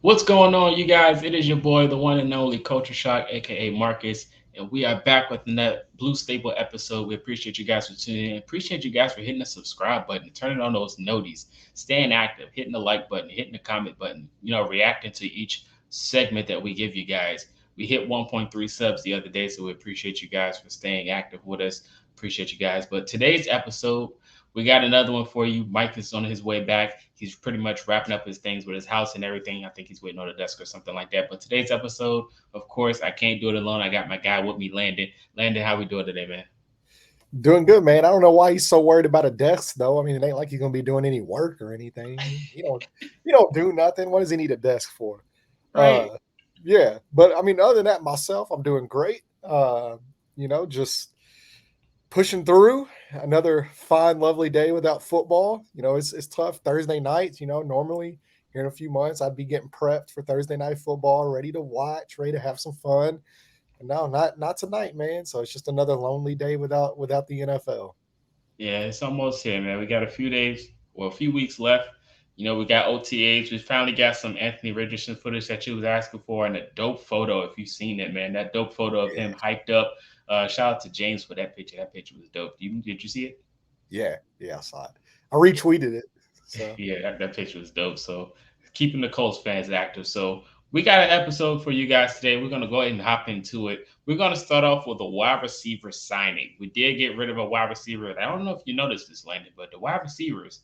What's going on, you guys? It is your boy, the one and only Culture Shock, aka Marcus, and we are back with another Blue Staple episode. We appreciate you guys for tuning in. Appreciate you guys for hitting the subscribe button, turning on those noties, staying active, hitting the like button, hitting the comment button. Reacting to each segment that we give you guys. We hit 1.3 subs the other day, so we appreciate you guys for staying active with us. Appreciate you guys. But today's episode, we got another one for you. Mike is on his way back. He's pretty much wrapping up his things with his house and everything. I think he's waiting on the desk or something like that. But today's episode, of course, I can't do it alone. I got my guy with me, Landon. Landon, how we doing today, man? Doing good, man. I don't know why he's so worried about a desk, though. I mean, it ain't like he's gonna be doing any work or anything. You don't do nothing. What does he need a desk for? Right. Yeah. But I mean, other than that, myself, I'm doing great. Just pushing through another fine, lovely day without football. It's tough. Thursday nights, normally here in a few months, I'd be getting prepped for Thursday night football, ready to watch, ready to have some fun. And no, not tonight, man. So it's just another lonely day without the NFL. Yeah, it's almost here, man. We got a few days, well, a few weeks left. We got OTAs. We finally got some Anthony Richardson footage that you was asking for, and a dope photo. If you've seen it, man, that dope photo of him hyped up. Shout out to James for that picture. That picture was dope. Did you see it? Yeah, I saw it. I retweeted it. So Yeah, that picture was dope. So keeping the Colts fans active. So we got an episode for you guys today. We're gonna go ahead and hop into it. We're gonna start off with a wide receiver signing. We did get rid of a wide receiver. I don't know if you noticed this, Landon, but the wide receivers,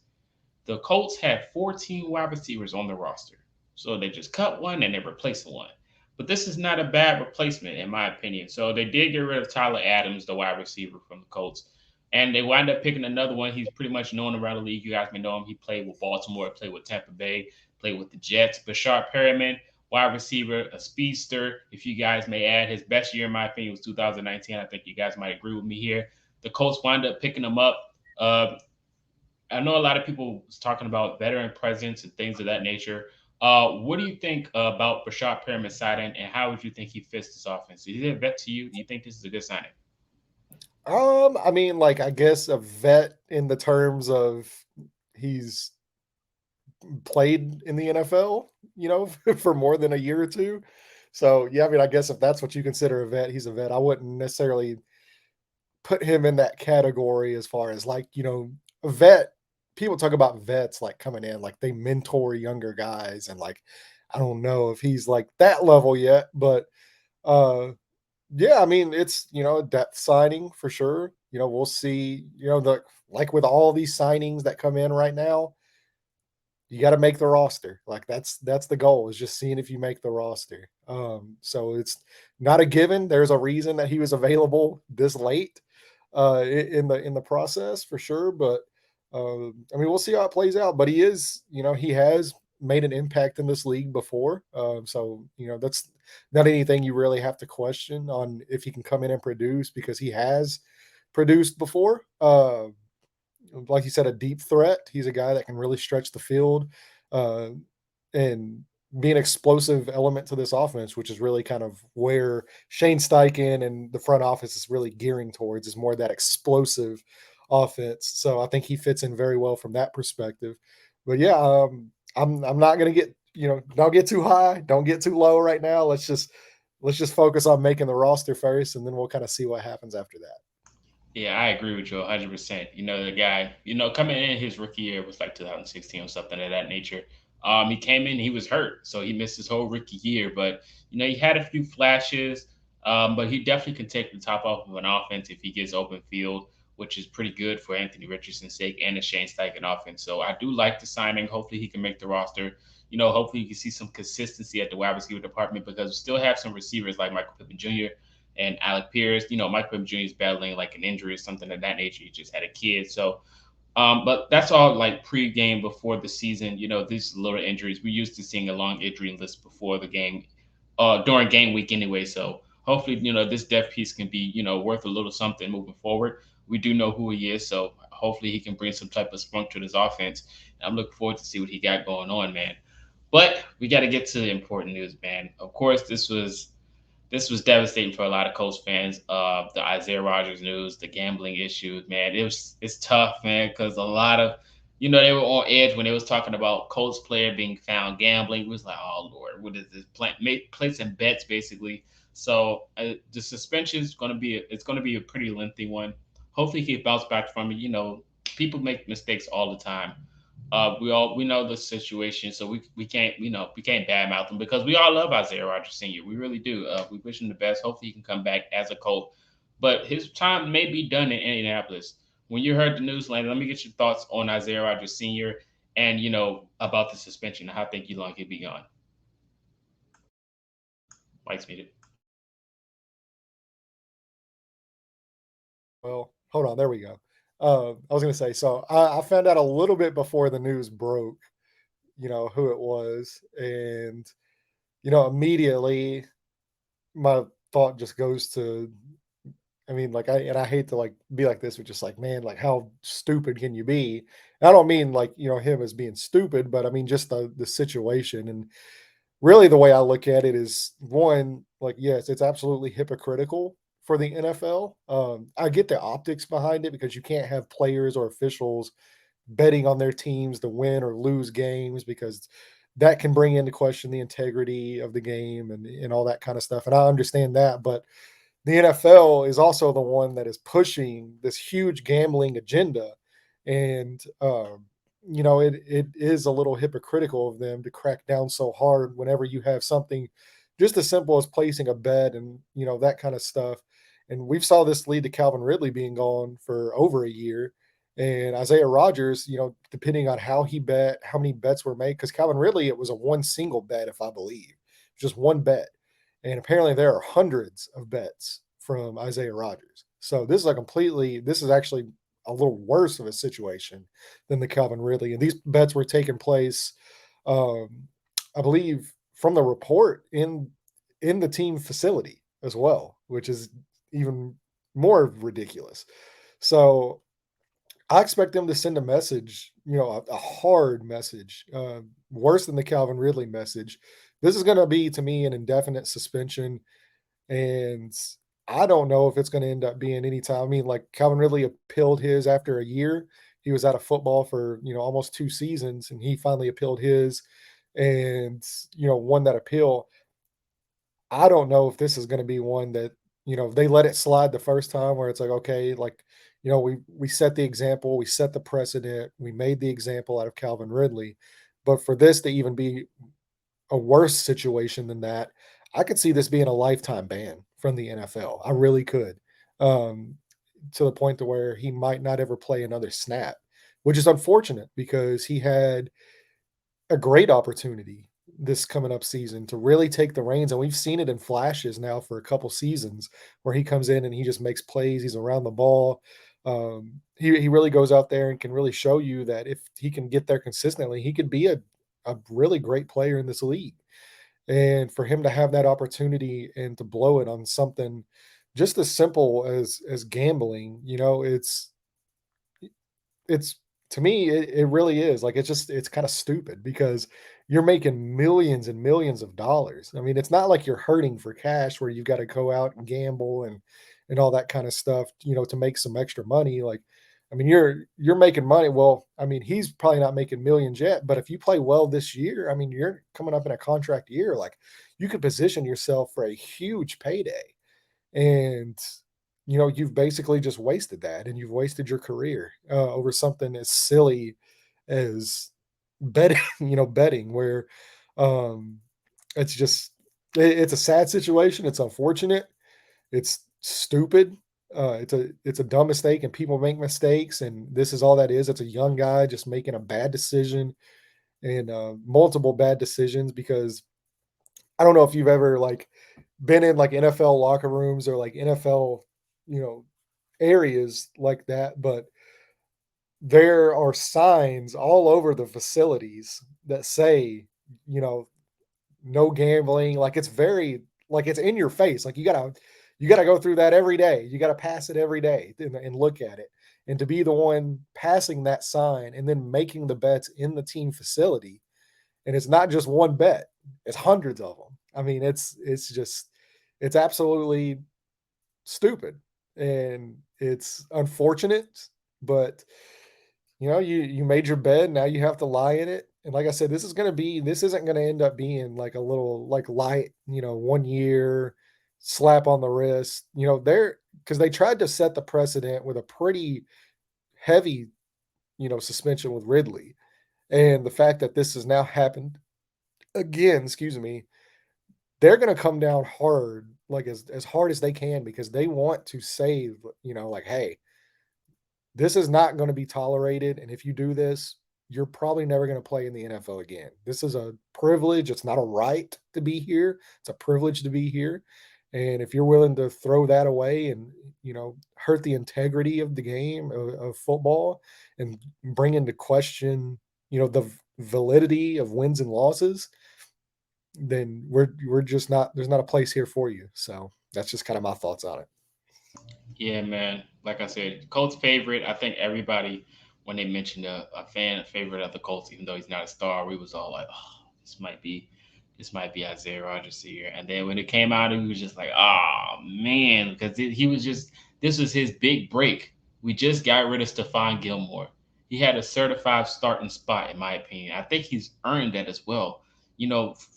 the Colts had 14 wide receivers on the roster. So they just cut one and they replaced one. But this is not a bad replacement, in my opinion. So they did get rid of Tyler Adams, the wide receiver from the Colts. And they wind up picking another one. He's pretty much known around the league. You guys may know him. He played with Baltimore, played with Tampa Bay, played with the Jets. Bashard Perriman, wide receiver, a speedster. If you guys may add, his best year, in my opinion, was 2019. I think you guys might agree with me here. The Colts wind up picking him up. I know a lot of people was talking about veteran presence and things of that nature. What do you think about Brashad Perriman signing, and how would you think he fits this offense? Is it a vet to you? Do you think this is a good signing? I mean, like I guess a vet in the terms of he's played in the NFL, for more than a year or two. So yeah, I mean, I guess if that's what you consider a vet, he's a vet. I wouldn't necessarily put him in that category as far as like, a vet. People talk about vets like coming in, like they mentor younger guys, and like I don't know if he's like that level yet, but uh yeah, I mean, it's, a depth signing for sure. We'll see, the like with all these signings that come in right now, you got to make the roster. Like that's the goal, is just seeing if you make the roster. So it's not a given. There's a reason that he was available this late in the process for sure, but I mean, we'll see how it plays out, but he has made an impact in this league before. So, that's not anything you really have to question on if he can come in and produce, because he has produced before. Like you said, a deep threat. He's a guy that can really stretch the field uh, and be an explosive element to this offense, which is really kind of where Shane Steichen and the front office is really gearing towards, is more that explosive offense. So I think he fits in very well from that perspective. But yeah, I'm not gonna get, don't get too high, don't get too low right now. Let's just focus on making the roster first, and then we'll kind of see what happens after that. Yeah, I agree with you 100%. The guy, coming in his rookie year was like 2016 or something of that nature. He came in, he was hurt, so he missed his whole rookie year. But he had a few flashes. But he definitely can take the top off of an offense if he gets open field, which is pretty good for Anthony Richardson's sake and the Shane Steichen offense. So I do like the signing. Hopefully he can make the roster. Hopefully you can see some consistency at the wide receiver department, because we still have some receivers like Michael Pippen Jr. and Alec Pierce. Michael Pippen Jr. is battling like an injury or something of that nature. He just had a kid. So but that's all like pre-game before the season. These little injuries. We're used to seeing a long injury list before the game, during game week anyway. So hopefully, this depth piece can be, worth a little something moving forward. We do know who he is, so hopefully he can bring some type of spunk to this offense. And I'm looking forward to see what he got going on, man. But we got to get to the important news, man. Of course, this was devastating for a lot of Colts fans. The Isaiah Rodgers news, the gambling issues, man. It's tough, man, because a lot of They were on edge when they was talking about Colts player being found gambling. It was like, oh Lord, what is this? Placing bets basically. So the suspension is going to be it's going to be a pretty lengthy one. Hopefully he can bounce back from it. People make mistakes all the time. We know the situation, so we can't we can't badmouth him because we all love Isaiah Rodgers Sr. We really do. We wish him the best. Hopefully he can come back as a Colt, but his time may be done in Indianapolis. When you heard the news, Landon, let me get your thoughts on Isaiah Rodgers Sr. and about the suspension. How think you long he'll be gone? Mike's muted. Well, hold on, there we go. I was gonna say, so I found out a little bit before the news broke, who it was, and immediately my thought just goes to, I mean, like, I hate to like be like this, but just like, man, like how stupid can you be? And I don't mean like him as being stupid, but I mean just the situation. And really the way I look at it is, one, like, yes, it's absolutely hypocritical for the NFL. I get the optics behind it because you can't have players or officials betting on their teams to win or lose games, because that can bring into question the integrity of the game and all that kind of stuff. And I understand that, but the NFL is also the one that is pushing this huge gambling agenda. And, it is a little hypocritical of them to crack down so hard whenever you have something just as simple as placing a bet and, that kind of stuff. And we've saw this lead to Calvin Ridley being gone for over a year. And Isaiah Rodgers, depending on how he bet, how many bets were made, because Calvin Ridley, it was a one single bet, if I believe, just one bet. And apparently there are hundreds of bets from Isaiah Rodgers. So this is actually a little worse of a situation than the Calvin Ridley. And these bets were taking place, um, I believe, from the report in the team facility as well, which is even more ridiculous. So I expect them to send a message, a hard message, worse than the Calvin Ridley message. This is going to be, to me, an indefinite suspension, and I don't know if it's going to end up being any time. I mean, like, Calvin Ridley appealed his after a year. He was out of football for almost 2 seasons, and he finally appealed his, and won that appeal. I don't know if this is gonna be one that, they let it slide the first time where it's like, okay, like, we set the example, we set the precedent, we made the example out of Calvin Ridley. But for this to even be a worse situation than that, I could see this being a lifetime ban from the NFL. I really could. Um, to the point to where he might not ever play another snap, which is unfortunate because he had a great opportunity this coming up season to really take the reins, and we've seen it in flashes now for a couple seasons where he comes in and he just makes plays. He's around the ball. He really goes out there and can really show you that if he can get there consistently, he could be a really great player in this league. And for him to have that opportunity and to blow it on something just as simple as gambling, it's to me, it really is. Like, it's kinda stupid because you're making millions and millions of dollars. I mean, it's not like you're hurting for cash where you've gotta go out and gamble and all that kinda stuff, to make some extra money. Like, I mean, you're making money. Well, I mean, he's probably not making millions yet, but if you play well this year, I mean, you're coming up in a contract year, like, you could position yourself for a huge payday. And you've basically just wasted that, and you've wasted your career over something as silly as betting. Betting, where um it's just it's a sad situation. It's unfortunate. It's stupid. It's a dumb mistake, and people make mistakes, and this is all that is. It's a young guy just making a bad decision, and multiple bad decisions, because I don't know if you've ever like been in like NFL locker rooms or like NFL, you know, areas like that, but there are signs all over the facilities that say, you know, no gambling. Like, it's very, like, it's in your face. Like, you gotta go through that every day. You gotta pass it every day and look at it. And to be the one passing that sign and then making the bets in the team facility, and it's not just one bet, it's hundreds of them. I mean, it's just it's absolutely stupid, and it's unfortunate, but you made your bed, now you have to lie in it. And like I said, this isn't gonna end up being like a little like light, 1 year slap on the wrist. They're because they tried to set the precedent with a pretty heavy, suspension with Ridley. And the fact that this has now happened again, excuse me, they're gonna come down hard, like as hard as they can because they want to save, like, hey, this is not going to be tolerated. And if you do this, you're probably never going to play in the NFL again. This is a privilege. It's not a right to be here. It's a privilege to be here. And if you're willing to throw that away and, hurt the integrity of the game of football and bring into question, the validity of wins and losses, then we're just not, there's not a place here for you. So that's just kind of my thoughts on it. Yeah, man. Like I said, Colts favorite. I think everybody, when they mentioned a fan a favorite of the Colts, even though he's not a star, we was all like, "Oh, this might be Isaiah Rodgers here." And then when it came out, he was just like, "Oh man," because he was just this was his big break. We just got rid of Stephon Gilmore. He had a certified starting spot, in my opinion. I think he's earned that as well.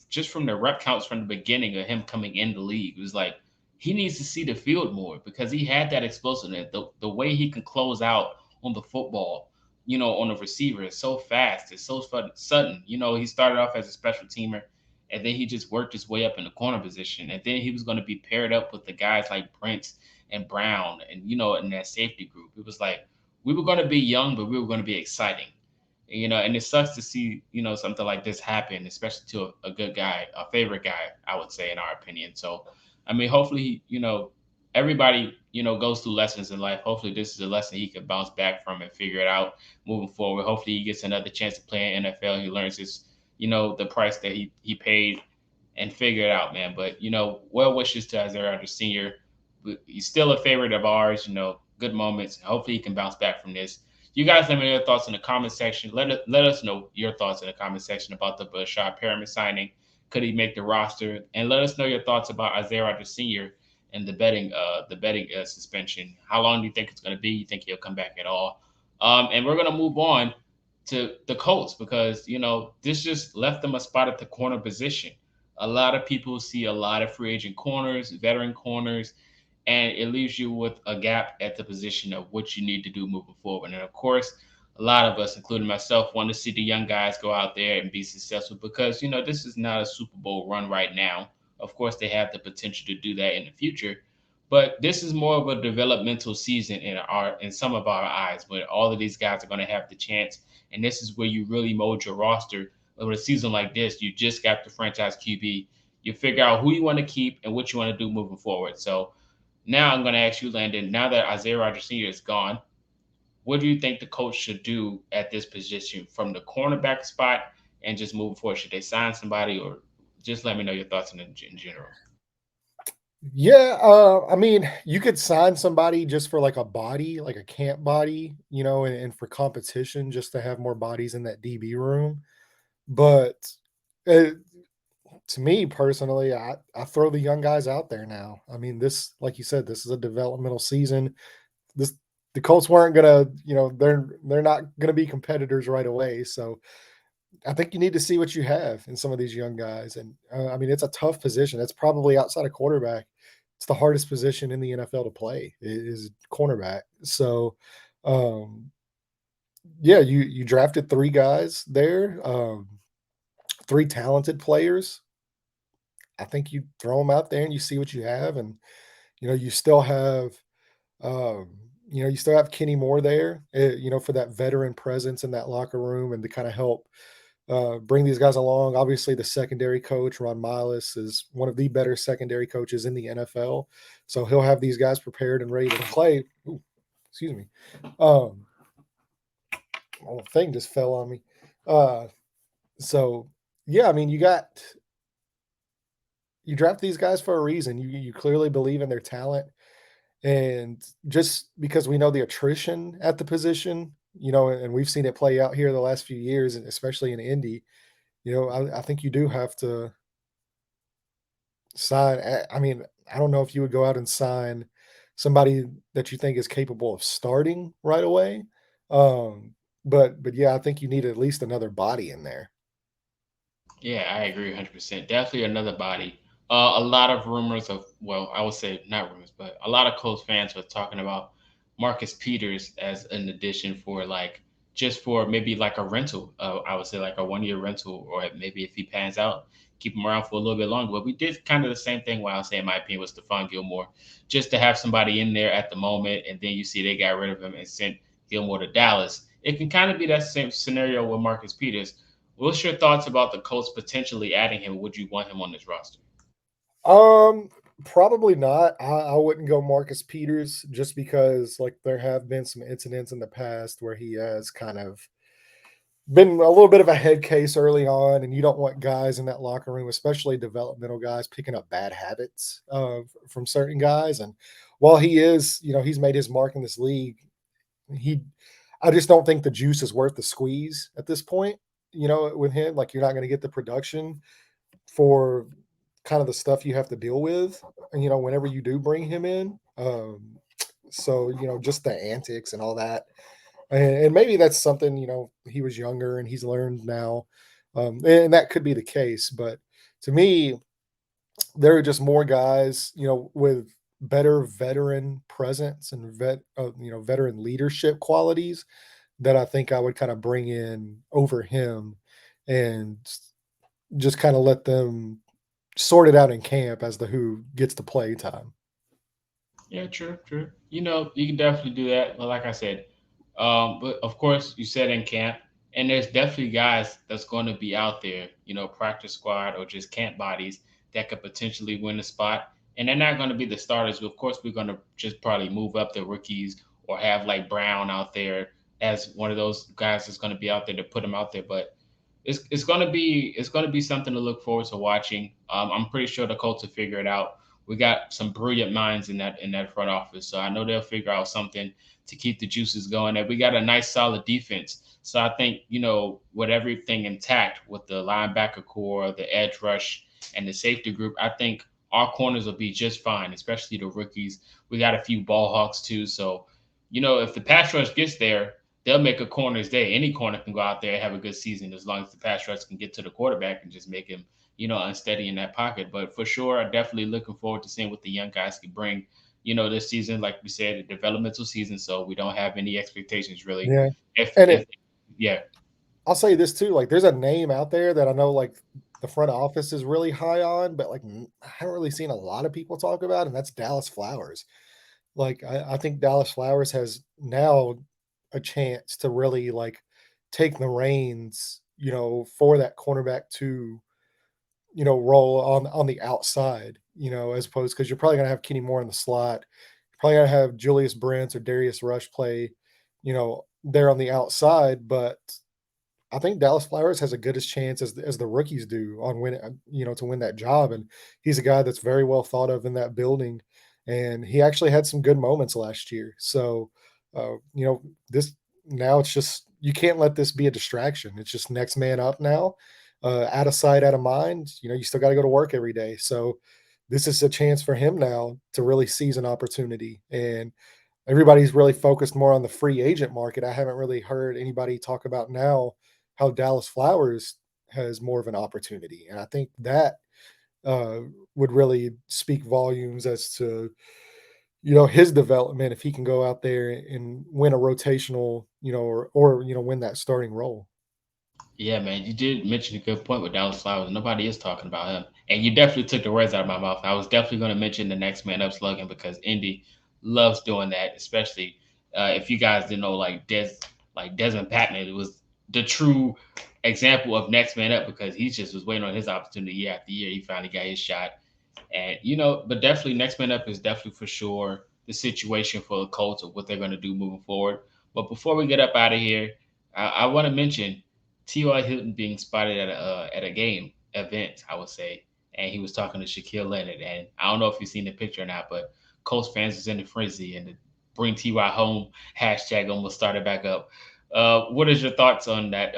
Just from the rep counts from the beginning of him coming in the league, it was like he needs to see the field more because he had that explosiveness. The way he can close out on the football, on the receiver is so fast. It's so sudden. He started off as a special teamer and then he just worked his way up in the corner position. And then he was going to be paired up with the guys like Prince and Brown and, in that safety group. It was like we were going to be young, but we were going to be exciting. And it sucks to see, something like this happen, especially to a good guy, a favorite guy, I would say, in our opinion. So, I mean, hopefully, everybody, goes through lessons in life. Hopefully, this is a lesson he can bounce back from and figure it out moving forward. Hopefully, he gets another chance to play in NFL. He learns his, the price that he paid and figure it out, man. But, well wishes to Isaiah Rodgers Sr. He's still a favorite of ours, good moments. Hopefully, he can bounce back from this. You guys let me know your thoughts in the comment section. Let us know your thoughts in the comment section about the Bashad Perriman signing. Could he make the roster? And let us know your thoughts about Isaiah Rodgers Sr. and the betting suspension. How long do you think it's going to be? You think he'll come back at all? And we're going to move on to the Colts because this just left them a spot at the corner position. A lot of people see a lot of free agent corners, veteran corners, and it leaves you with a gap at the position of what you need to do moving forward. And of course, a lot of us, including myself, want to see the young guys go out there and be successful because this is not a Super Bowl run right now. Of course, they have the potential to do that in the future, but this is more of a developmental season in some of our eyes. But all of these guys are going to have the chance, and this is where you really mold your roster. With a season like this, you just got the franchise QB. You figure out who you want to keep and what you want to do moving forward. So now I'm going to ask you, Landon. Now that Isaiah Rodgers Sr. is gone, what do you think the coach should do at this position from the cornerback spot and just moving forward? Should they sign somebody or just let me know your thoughts in general? Yeah, I mean, you could sign somebody just for like a body, like a camp body, and for competition, just to have more bodies in that DB room. But uh, to me personally, I throw the young guys out there now. I mean, this, like you said, this is a developmental season. This the Colts weren't gonna, they're not gonna be competitors right away. So I think you need to see what you have in some of these young guys. And I mean, it's a tough position. It's probably outside of quarterback. It's the hardest position in the NFL to play is cornerback. So, um, yeah, you drafted three guys there, three talented players. I think you throw them out there and you see what you have, and you still have, um, you still have Kenny Moore there, for that veteran presence in that locker room and to kind of help bring these guys along. Obviously, the secondary coach, Ron Miles, is one of the better secondary coaches in the NFL. So he'll have these guys prepared and ready to play. Ooh, excuse me. Um, oh, thing just fell on me. Uh, so yeah, I mean, you draft these guys for a reason. You clearly believe in their talent, and just because we know the attrition at the position, and we've seen it play out here the last few years, and especially in Indy. I think you do have to sign. I mean, I don't know if you would go out and sign somebody that you think is capable of starting right away. Um, but yeah, I think you need at least another body in there. Yeah, I agree 100%. Definitely another body. A lot of rumors of, well, I would say not rumors, but a lot of Colts fans were talking about Marcus Peters as an addition for like just for maybe like a rental. I would say like a 1 year rental, or maybe if he pans out, keep him around for a little bit longer. But we did kind of the same thing. While I would say, in my opinion, with Stephon Gilmore, just to have somebody in there at the moment, and then you see they got rid of him and sent Gilmore to Dallas. It can kind of be that same scenario with Marcus Peters. What's your thoughts about the Colts potentially adding him? Would you want him on this roster? Um, Probably not. I wouldn't go Marcus Peters just because like there have been some incidents in the past where he has kind of been a little bit of a head case early on, and you don't want guys in that locker room, especially developmental guys, picking up bad habits from certain guys. And while he is, he's made his mark in this league, he, I just don't think the juice is worth the squeeze at this point. With him, like you're not going to get the production for kind of the stuff you have to deal with, whenever you do bring him in. So just the antics and all that, and maybe that's something he was younger and he's learned now, and that could be the case. But to me, there are just more guys with better veteran presence and veteran leadership qualities that I think I would kind of bring in over him, and just kind of let them sort it out in camp as to who gets to play time. Yeah, true, true. You can definitely do that. But like I said, but of course, you said in camp, and there's definitely guys that's going to be out there, practice squad or just camp bodies that could potentially win the spot. And they're not going to be the starters. Of course, we're going to just probably move up the rookies or have like Brown out there as one of those guys that's going to be out there to put him out there. But it's gonna be something to look forward to watching. I'm pretty sure the Colts will figure it out. We got some brilliant minds in that front office, so I know they'll figure out something to keep the juices going. And we got a nice solid defense, so I think with everything intact with the linebacker core, the edge rush, and the safety group, I think our corners will be just fine, especially the rookies. We got a few ball hawks too, so if the pass rush gets there, they'll make a corner's day. Any corner can go out there and have a good season as long as the pass rush can get to the quarterback and just make him, unsteady in that pocket. But for sure, I'm definitely looking forward to seeing what the young guys can bring, this season. Like we said, a developmental season, so we don't have any expectations really. Yeah, and If yeah, I'll say this too, like there's a name out there that I know like the front office is really high on, but like I haven't really seen a lot of people talk about, and that's Dallas Flowers. Like I think Dallas Flowers has now a chance to really like take the reins, for that cornerback to roll on the outside, as opposed because you're probably gonna have Kenny Moore in the slot. You're probably gonna have Julius Brents or Darius Rush play, there on the outside. But I think Dallas Flowers has a good as chance as the rookies do on win, to win that job. And he's a guy that's very well thought of in that building, and he actually had some good moments last year. So, this now it's just you can't let this be a distraction. It's just next man up now, out of sight, out of mind. You still got to go to work every day. So, this is a chance for him now to really seize an opportunity. And everybody's really focused more on the free agent market. I haven't really heard anybody talk about now how Dallas Flowers has more of an opportunity, and I think that uh, would really speak volumes as to his development if he can go out there and win a rotational, or win that starting role. yeah, man, you did mention a good point with Dallas Flowers. Nobody is talking about him, and you definitely took the words out of my mouth. I was definitely going to mention the next man up slogan because Indy loves doing that, especially if you guys didn't know, like Desmond Patton, it was the true example of next man up because he just was waiting on his opportunity year after year. He finally got his shot, and but definitely next man up is definitely for sure the situation for the Colts of what they're going to do moving forward. But before we get up out of here, I want to mention T.Y. Hilton being spotted at a game event, I would say, and he was talking to Shaquille Leonard. And I don't know if you've seen the picture or not, but Colts fans was in a frenzy, and the "Bring T.Y. Home" hashtag almost started back up. What is your thoughts on that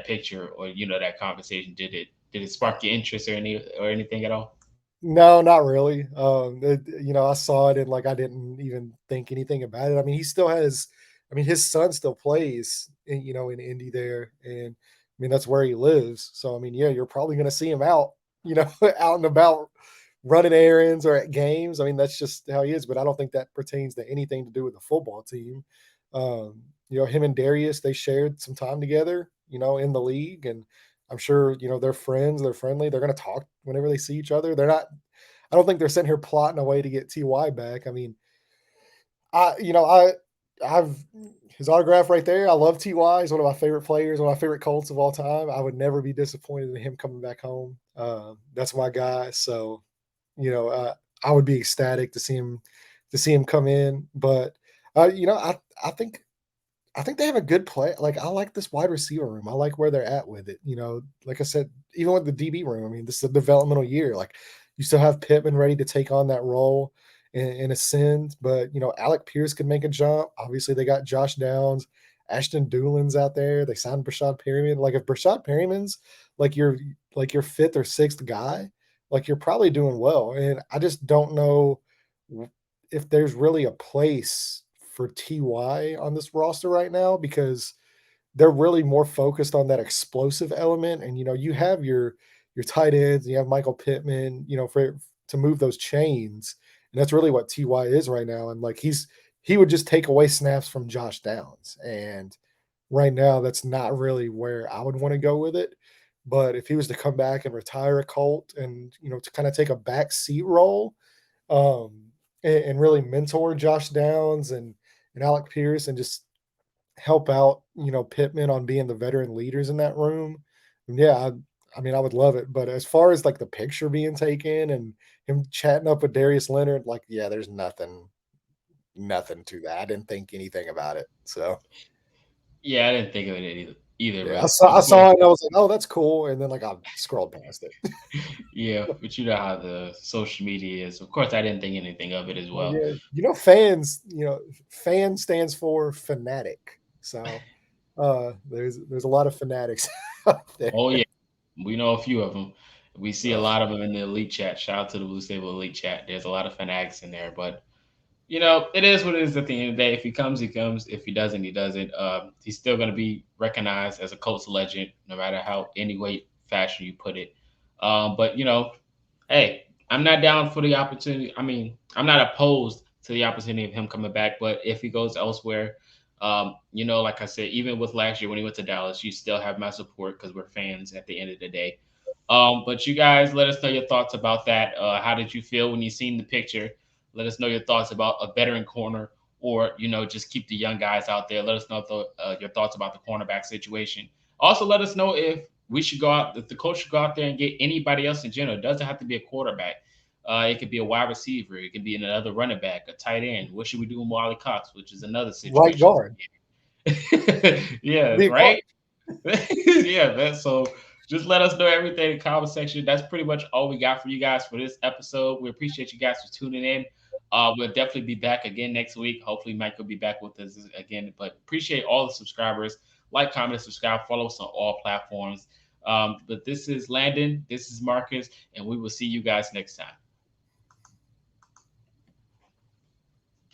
picture or that conversation? Did it spark your interest or anything at all? No, not really. I saw it and like I didn't even think anything about it. I mean, he still has I mean, his son still plays, in Indy there, and I mean that's where he lives. So I mean, yeah, you're probably going to see him out, out and about running errands or at games. I mean, that's just how he is. But I don't think that pertains to anything to do with the football team. Him and Darius, they shared some time together, in the league, and I'm sure they're friends. They're friendly. They're going to talk whenever they see each other. They're not. I don't think they're sitting here plotting a way to get Ty back. I mean, I've his autograph right there. I love Ty. He's one of my favorite players, one of my favorite Colts of all time. I would never be disappointed in him coming back home. That's my guy. So, you know, uh, I would be ecstatic to see him come in. But I think they have a good play. Like I like this wide receiver room. I like where they're at with it. Like I said, even with the DB room. I mean, this is a developmental year. Like you still have Pittman ready to take on that role and ascend. But Alec Pierce could make a jump. Obviously, they got Josh Downs, Ashton Doolin's out there. They signed Brashad Perriman. Like if Brashad Perriman's like your fifth or sixth guy, like you're probably doing well. And I just don't know if there's really a place for Ty on this roster right now because they're really more focused on that explosive element. And you have your tight ends, you have Michael Pittman, for to move those chains, and that's really what Ty is right now. And like he would just take away snaps from Josh Downs, and right now that's not really where I would want to go with it. But if he was to come back and retire a Colt and to kind of take a back seat role, um, and really mentor Josh Downs and Alec Pierce and just help out, Pittman on being the veteran leaders in that room. And yeah, I mean, I would love it. But as far as like the picture being taken and him chatting up with Darius Leonard, like, yeah, there's nothing to that. I didn't think anything about it. So Yeah, I didn't think of it either, yeah, I but saw of I course, saw it and I was like, oh, that's cool. And then like I scrolled past it. yeah, but you know how the social media is. Of course, I didn't think anything of it as Well, well. yeah, fan stands for fanatic. So there's a lot of fanatics out there. Oh yeah, we know a few of them. We see a Uh, lot of them in the elite chat. Shout out to the Blue Stable elite chat. There's a lot of fanatics in there, but it is what it is at the end of the day. If he comes, he comes. If he doesn't, he doesn't. He's still going to be recognized as a Colts legend, no matter how any way fashion you put it. But hey, I'm not down for the opportunity. I mean, I'm not opposed to the opportunity of him coming back. But if he goes elsewhere, like I said, even with last year when he went to Dallas, you still have my support because we're fans at the end of the day. But you guys, let us know your thoughts about that. How did you feel when you seen the picture? Let us know your thoughts about a veteran corner, or just keep the young guys out there. Let us know your thoughts about the cornerback situation. Also, let us know if we should go out, if the coach should go out there and get anybody else in general. It doesn't have to be a quarterback. It could be a wide receiver. It could be another running back, a tight end. What should we do with Wally Cox, which is another right situation? guard. Yeah, Be a guard. right. Yeah, man. So just let us know everything in the comment section. That's pretty much all we got for you guys for this episode. We appreciate you guys for tuning in. We'll definitely be back again next week. Hopefully, Mike will be back with us again. But appreciate all the subscribers. Like, comment, subscribe, follow us on all platforms. But this is Landon. This is Marcus, and we will see you guys next time.